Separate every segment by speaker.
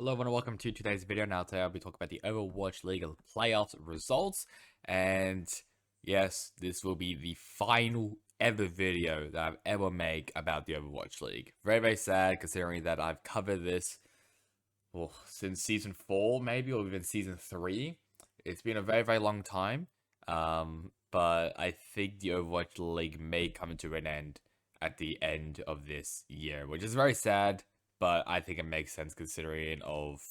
Speaker 1: Hello everyone and welcome to today's video. Now today I'll be talking about the Overwatch League playoffs results, and yes, this will be the final ever video that I've ever made about the Overwatch League. Very sad considering that I've covered this since season 4 maybe, or even season 3. It's been a very long time, but I think the Overwatch League may come to an end at the end of this year, which is very sad. But I think it makes sense considering of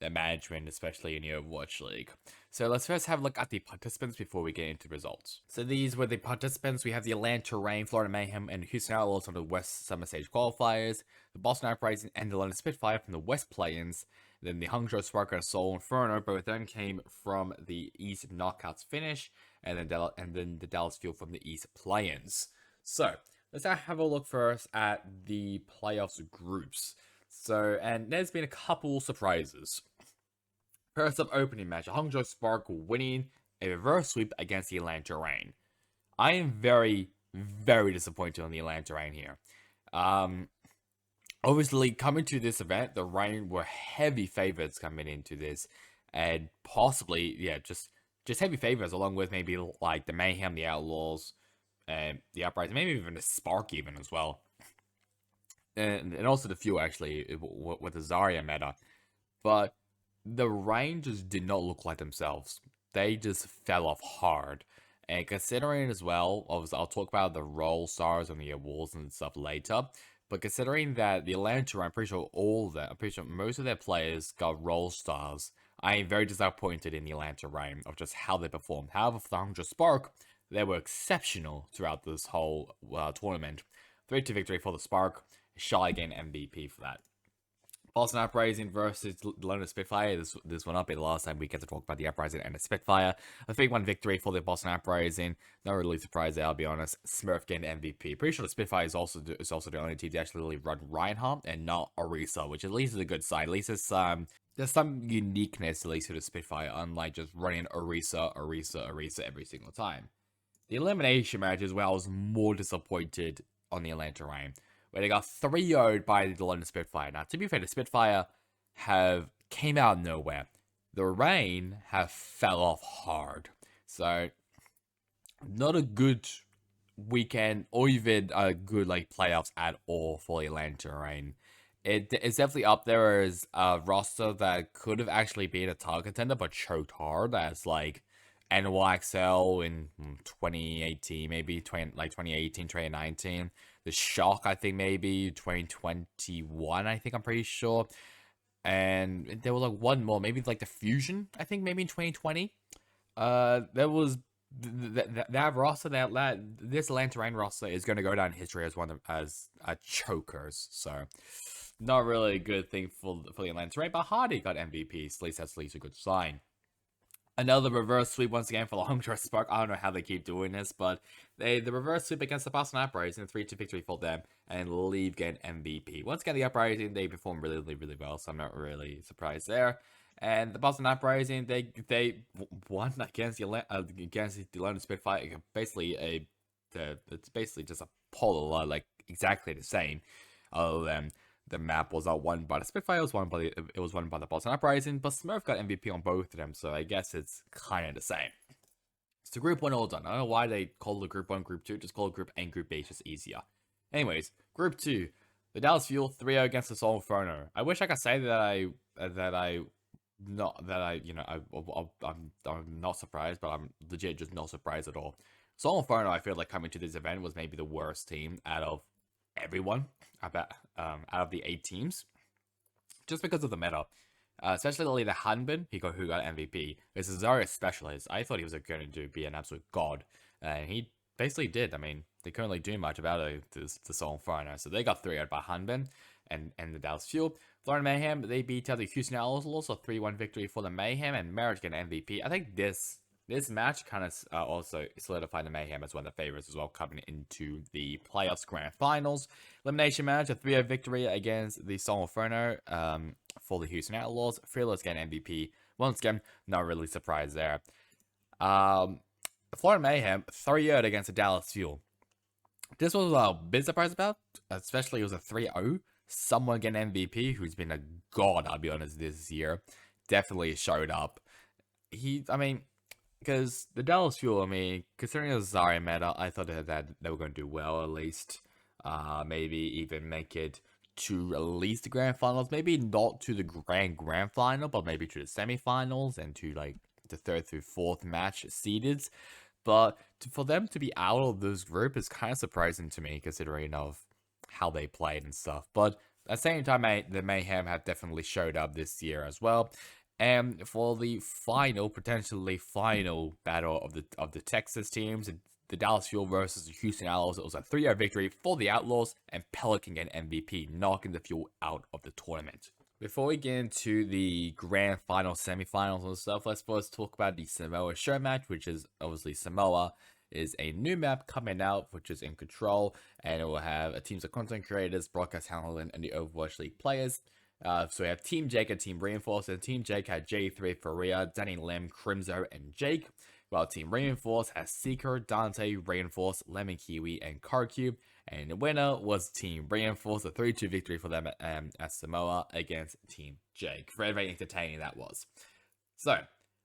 Speaker 1: the management, especially in the Overwatch League. So let's first have a look at the participants before we get into results. So these were the participants. We have the Atlanta Reign, Florida Mayhem, and Houston Outlaws from the West Summer Stage qualifiers, the Boston Uprising and the London Spitfire from the West play-ins, then the Hangzhou Spark and Seoul Inferno, both of them came from the East knockouts finish, and then the Dallas Fuel from the East play-ins. So let's have a look first at the playoffs groups. So, and there's been a couple surprises. First up, opening match, Hangzhou Spark winning a reverse sweep against the Atlanta Reign. I am very disappointed on the Atlanta Reign here. Obviously, coming to this event, the Reign were heavy favorites coming into this, and possibly, just heavy favorites, along with maybe like the Mayhem, the Outlaws, and the Uprising, maybe even the Spark even as well. And also the Fuel, actually, with the Zarya meta. But the Reign just did not look like themselves. They just fell off hard. And considering as well, obviously, I'll talk about the role stars and the awards and stuff later. But considering that the Atlanta, I'm pretty sure most of their players got role stars. I am very disappointed in the Atlanta Reign of just how they performed. However, for the Hangzhou Spark, they were exceptional throughout this whole tournament. 3-2 victory for the Spark. Shy again MVP for that. Boston Uprising versus London Spitfire. This will not be the last time we get to talk about the Uprising and the Spitfire. A 3-1 victory for the Boston Uprising. Not really surprised there, I'll be honest. Smurf gained MVP. Pretty sure the Spitfire is also the only team to actually run Reinhardt and not Orisa, which at least is a good sign. At least it's there's some uniqueness at least to the Spitfire, unlike just running Orisa every single time. The elimination match is where I was more disappointed on the Atlanta Reign, where they got 3-0'd by the London Spitfire. Now, to be fair, the Spitfire came out of nowhere. The Reign have fell off hard. So, not a good weekend or even a good playoffs at all for the Atlanta Reign. It's definitely up there as a roster that could have actually been a title contender, but choked hard as NYXL in 2018, maybe 2018, 2019. The Shock, I think maybe 2021, I think I'm pretty sure. And there was one more, maybe the Fusion, I think maybe in 2020. There was that roster, this Atlanta Reign roster is going to go down in history as chokers. So not really a good thing for the Atlanta Reign, but Hardy got MVP, so that's at least a good sign. Another reverse sweep once again for the Hangzhou Spark. I don't know how they keep doing this, but the reverse sweep against the Boston Uprising, 3-2 victory for them, and leave getting MVP. Once again, the Uprising, they perform really well, so I'm not really surprised there. And the Boston Uprising, they won against the London Spitfire. Basically it's basically just a polar, exactly the same. Other than the map was not won by the Spitfire, it was won by the Boston Uprising, but Smurf got MVP on both of them, so I guess it's kind of the same. So Group 1 all done. I don't know why they call it Group 1, Group 2, just call it Group A and Group B, it's just easier. Anyways, Group 2, the Dallas Fuel 3-0 against the Seoul Inferno. I wish I could say I'm not surprised, but I'm legit just not surprised at all. Seoul Inferno, I feel like coming to this event was maybe the worst team out of everyone, out of the 8 teams, just because of the meta, especially the Hanbin who got MVP. This is Zarya specialist. I thought he was going to be an absolute god, and he basically did. I mean, they couldn't really do much about it to Seoul Inferno, so they got 3-0 by Hanbin and the Dallas Fuel. Florida Mayhem, they beat the Houston Outlaws, a 3-1 victory for the Mayhem, and Merritt get an MVP. I think this match kind of also solidified the Mayhem as one of the favorites as well, coming into the playoffs grand finals. Elimination match, a 3-0 victory against the Seoul Inferno for the Houston Outlaws. Fearless getting MVP. Once again, not really surprised there. The Florida Mayhem, 3-0 against the Dallas Fuel. This was a bit surprised about, especially it was a 3-0. someone get MVP who's been a god, I'll be honest, this year, definitely showed up. I mean, because the Dallas Fuel, I mean, considering the Zarya meta, I thought that they were going to do well at least. Maybe even make it to at least the grand finals. Maybe not to the grand final, but maybe to the semifinals and to like the third through fourth match seeded. But for them to be out of this group is kind of surprising to me, considering of how they played and stuff. But at the same time, the Mayhem have definitely showed up this year as well. And for the potentially final battle of the Texas teams, the Dallas Fuel versus the Houston Outlaws, it was a 3-0 victory for the Outlaws, and Pelican get MVP, knocking the Fuel out of the tournament. Before we get into the grand final, semifinals, and stuff, let's first talk about the Samoa Showmatch, which is obviously Samoa is a new map coming out, which is in control, and it will have teams of content creators, broadcast talent, and the Overwatch League players. So we have Team Jake and Team Reinforce, and Team Jake had J3, Faria, Danny Lim, Crimzo, and Jake, while Team Reinforce has Seeker, Dante, Reinforce, Lemon Kiwi, and Carcube. And the winner was Team Reinforce, a 3-2 victory for them at Samoa against Team Jake. Very, very entertaining that was. So,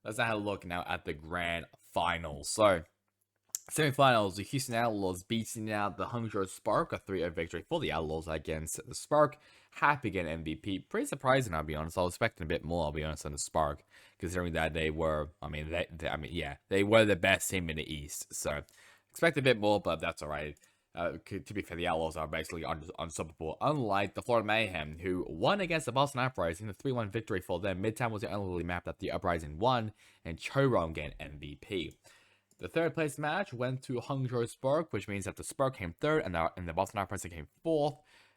Speaker 1: let's have a look now at the grand finals. So, semifinals, the Houston Outlaws beating out the Hangzhou Spark, a 3-0 victory for the Outlaws against the Spark. Happy again MVP. Pretty surprising, I'll be honest. I was expecting a bit more, I'll be honest, on the Spark, considering that they were, they were the best team in the East. So, expect a bit more, but that's alright. To be fair, the Outlaws are basically unstoppable, unlike the Florida Mayhem, who won against the Boston Uprising, a 3-1 victory for them. Midtown was the only map that the Uprising won, and Choron gained MVP. The third place match went to Hangzhou Spark, which means that the Spark came third, and the Boston Uprising came fourth,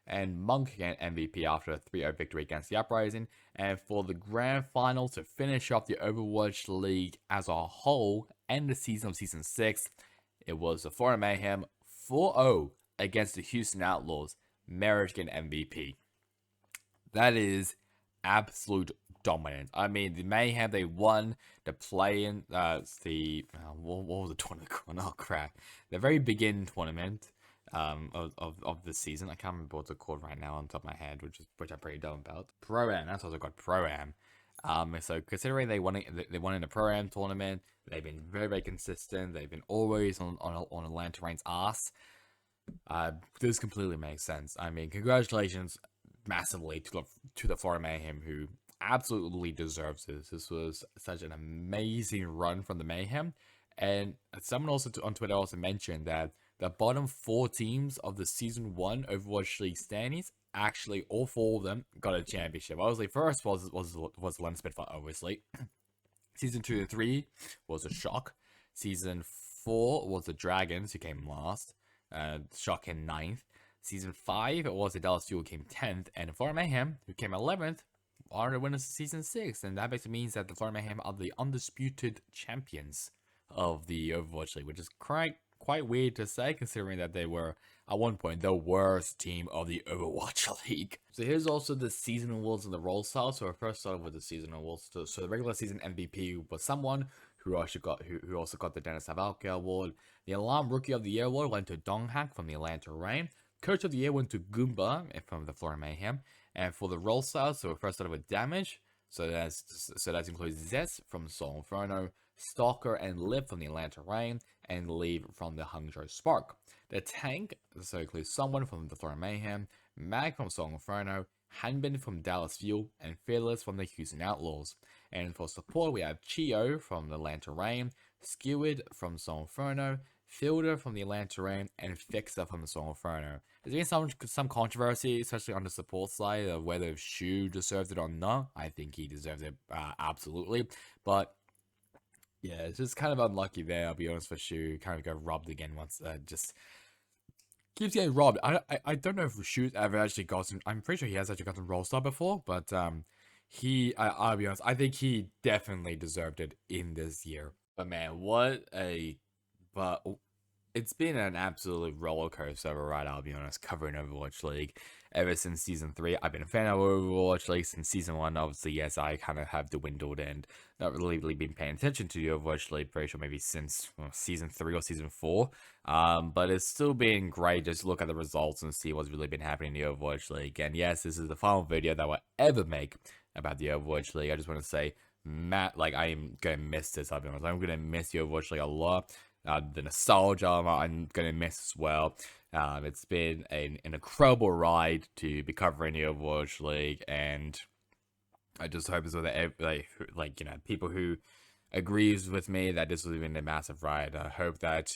Speaker 1: and Monk gained MVP after a 3-0 victory against the Uprising. And for the grand final to finish off the Overwatch League as a whole, and the season of Season 6, it was the Florida Mayhem 4-0 against the Houston Outlaws. Marriage getting MVP. That is absolute dominant. I mean, the Mayhem, they won the play-in, what was the tournament called? Oh, crap. The very beginning tournament of the season. I can't remember what it's called right now on top of my head, which I'm pretty dumb about. Pro-Am, that's what I got, Pro-Am. So considering they won in the Pro-Am tournament, they've been very, very consistent. They've been always on Atlanta Rain's ass. This completely makes sense. I mean, congratulations massively to the Florida Mayhem, who absolutely deserves this. This was such an amazing run from the Mayhem. And someone also on Twitter also mentioned that the bottom 4 teams of the Season 1 Overwatch League standings, actually all 4 of them got a championship. Obviously, first was London Spitfire, obviously. Season 2 and 3 was a Shock. Season 4 was the Dragons, who came last. Shock in 9th. Season 5, it was the Dallas Fuel, who came 10th. And the Florida Mayhem, who came 11th, are the winners of Season 6. And that basically means that the Florida Mayhem are the undisputed champions of the Overwatch League, which is quite weird to say, considering that they were, at one point, the worst team of the Overwatch League. So here's also the season awards and the role style. So I first started with the season awards. So the regular season MVP was someone who also got the Dennis Havalka award. The Alarm Rookie of the Year award went to Donghak from the Atlanta Reign. Coach of the Year went to Goomba from the Florida Mayhem. And for the role style, so we first started with Damage. So that includes Zest from Soul Inferno, Stalker and Lip from the Atlanta Reign, and Leave from the Hangzhou Spark. The tank, so includes someone from the Florida Mayhem, Mag from Soul Inferno, Hanbin from Dallas Fuel, and Fearless from the Houston Outlaws. And for support, we have Chio from the Atlanta Reign, Skewered from Soul Inferno, Fielder from the Atlanta Reign, and Fixer from the Soul Inferno. There's been some controversy, especially on the support side, of whether Shu deserved it or not. I think he deserves it absolutely, but yeah, it's just kind of unlucky there, I'll be honest, for Shu. Kind of got robbed again once, just keeps getting robbed. I don't know if Shu's ever actually gotten, I'm pretty sure he has actually gotten Roll Star before, but I'll be honest, I think he definitely deserved it in this year. But man, it's been an absolute roller coaster ride, I'll be honest, covering Overwatch League ever since season 3. I've been a fan of Overwatch League since season 1. Obviously, yes, I kind of have dwindled and not really been paying attention to the Overwatch League, pretty sure maybe since season 3 or season 4. But it's still been great just look at the results and see what's really been happening in the Overwatch League. And yes, this is the final video that we'll ever make about the Overwatch League. I just want to say, Matt, like, I am gonna miss this. I'll be honest. I'm gonna miss the Overwatch League a lot. The nostalgia I'm gonna miss as well. It's been an incredible ride to be covering the Overwatch League, and I just hope it's with like you know, people who agrees with me that this has been a massive ride. I hope that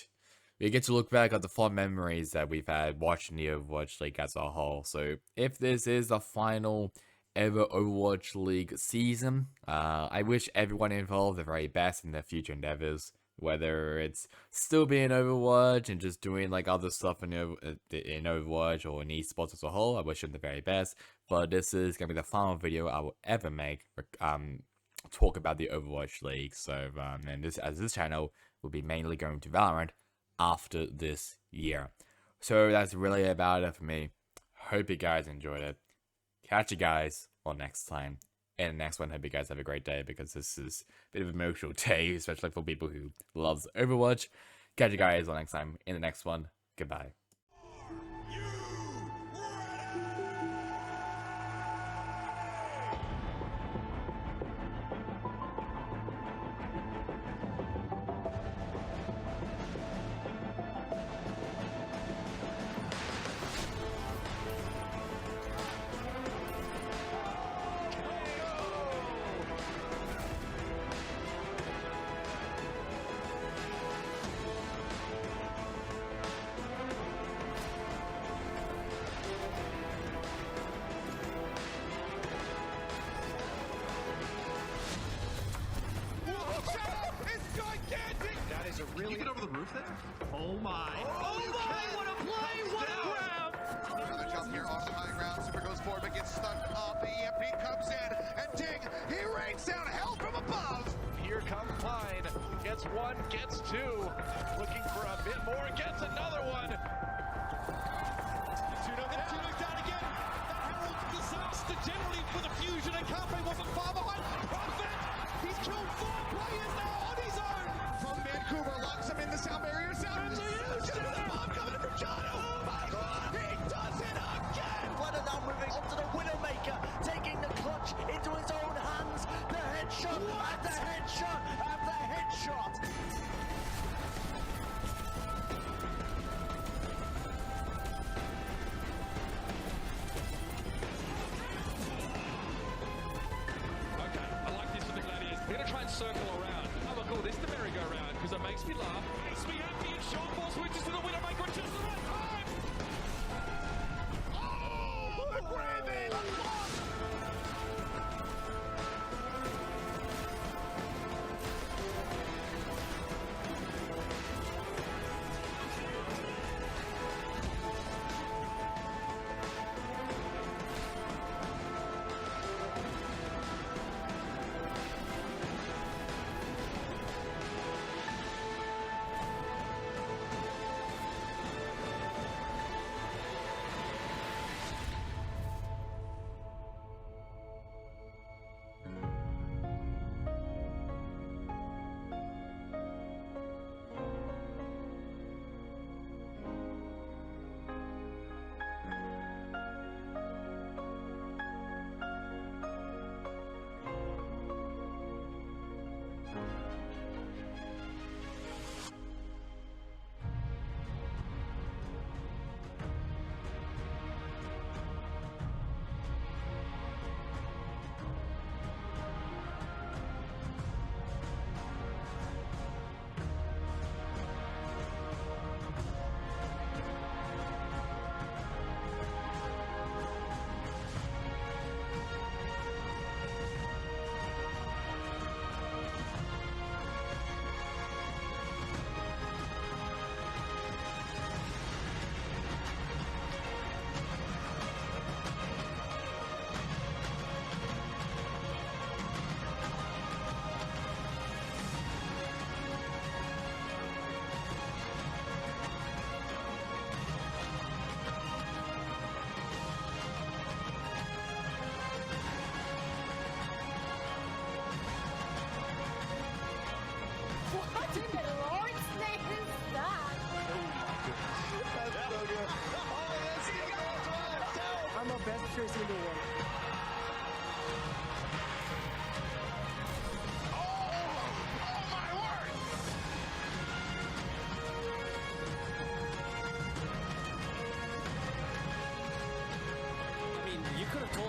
Speaker 1: we get to look back at the fond memories that we've had watching the Overwatch League as a whole. So if this is the final ever Overwatch League season, I wish everyone involved the very best in their future endeavors. Whether it's still being Overwatch and just doing like other stuff in Overwatch or in esports as a whole, I wish them the very best. But this is gonna be the final video I will ever make. Talk about the Overwatch League. So and this channel will be mainly going to Valorant after this year. So that's really about it for me. Hope you guys enjoyed it. Catch you guys all next time. And the next one, hope you guys have a great day, because this is a bit of an emotional day, especially for people who loves Overwatch. Catch you guys all next time in the next one. Goodbye.
Speaker 2: Really? Can you get over the roof there?
Speaker 3: Oh my. Oh my, what a play, what a grab!
Speaker 2: Another jump here off the high ground. Super goes forward but gets stuck up. The EMP comes in and ding, he rains down hell from above. Here comes Pine. Gets one, gets two. Looking for a bit more, gets another one. Tuno down again. That heralds disaster generally for the Fusion, and Carpe wasn't far behind. Prophet! He's killed 4 players now on his own. From Vancouver, locks him in the sound barrier. Sound the bomb coming in from John. Oh my God! He does it again!
Speaker 4: Flutter now moving onto the Widowmaker, taking the clutch into his own hands. The headshot, and the headshot, and the headshot.
Speaker 5: Okay, I like this for the Gladiators. We're going to try and circle around. I'm going to call this the merry-go-round because it makes me laugh. Makes me happy, and Shotball switches to the Widowmaker at just the right time! Oh, the Gravy!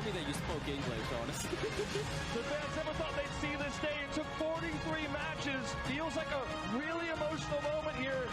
Speaker 6: me that you spoke English, honestly.
Speaker 3: The fans never thought they'd see this day. It took 43 matches. Feels like a really emotional moment here